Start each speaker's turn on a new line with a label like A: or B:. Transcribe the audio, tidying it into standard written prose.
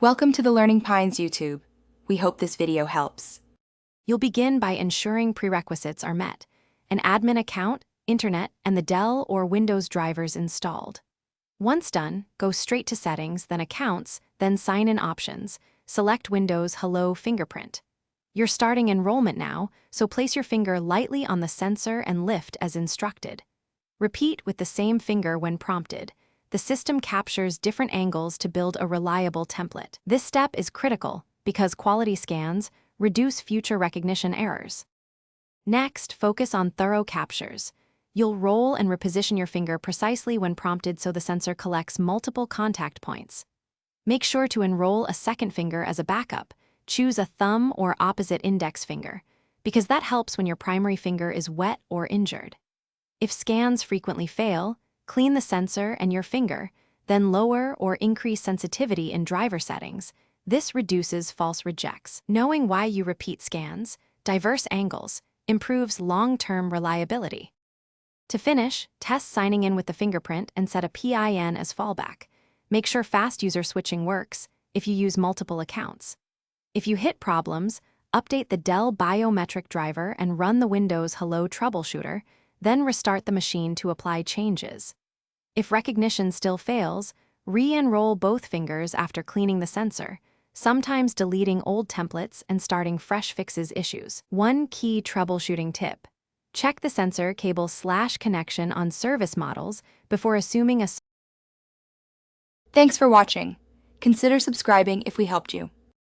A: Welcome to the Learning Pines YouTube. We hope this video helps.
B: You'll begin by ensuring prerequisites are met: an admin account, internet, and the Dell or Windows drivers installed. Once done, go straight to Settings, then Accounts, then Sign-in Options. Select Windows Hello Fingerprint. You're starting enrollment now, so place your finger lightly on the sensor and lift as instructed. Repeat with the same finger when prompted. The system captures different angles to build a reliable template. This step is critical because quality scans reduce future recognition errors. Next, focus on thorough captures. You'll roll and reposition your finger precisely when prompted so the sensor collects multiple contact points. Make sure to enroll a second finger as a backup. Choose a thumb or opposite index finger, because that helps when your primary finger is wet or injured. If scans frequently fail, clean the sensor and your finger, then lower or increase sensitivity in driver settings. This reduces false rejects. Knowing why you repeat scans, diverse angles, improves long-term reliability. To finish, test signing in with the fingerprint and set a PIN as fallback. Make sure fast user switching works if you use multiple accounts. If you hit problems, update the Dell biometric driver and run the Windows Hello troubleshooter, then restart the machine to apply changes. If recognition still fails, re-enroll both fingers after cleaning the sensor, sometimes deleting old templates and starting fresh fixes issues. One key troubleshooting tip: check the sensor cable/connection on service models before assuming a...
A: Thanks for watching. Consider subscribing if we helped you.